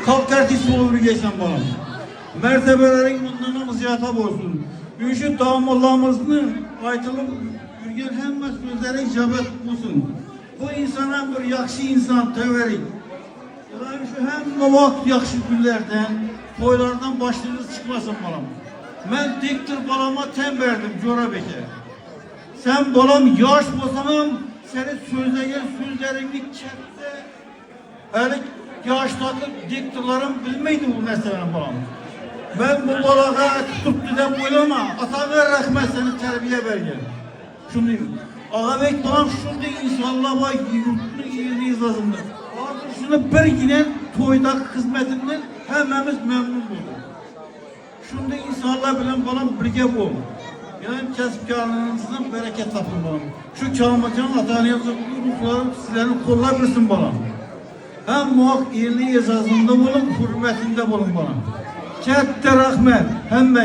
Kalk tertisi olur geçen bana. Mertebelerin bundan ziyata olsun. Şu damalarımızın aytılıp yürgen hem sözlere icabet olsun. Bu insana bir yakşı insan teverik. Yani şu hem vakit yakşı günlerden, toylardan başlarınız çıkmasın balam. Ben diktir balama tem verdim Cora Beke. Sen balam yaş olsanım, senin sözleyen sözlerini çekti. Yani yaşlı diktirlerim bilmeydi bu meselenin balam. Ben bu balağa tuttu da boylama, atana rahmet seni terbiye vergen. Şunu diyeyim. Ağabey balam şurada insanlar var, yurtlu iyiliği izlasınlar. Artık şunu bir yine toyda hizmetinden hemimiz memnun bulduk. Şunda insanlar bilen balam birge bu. Yani kesipkarlığınızdan bereket tapın balam. Şu Kamacan ataniyatı ruhlarım sizlerin kollabilsin balam. Hem muhak iyiliği esasında bulun, hürmetinde bulun balam. Kette rahmet hem bana.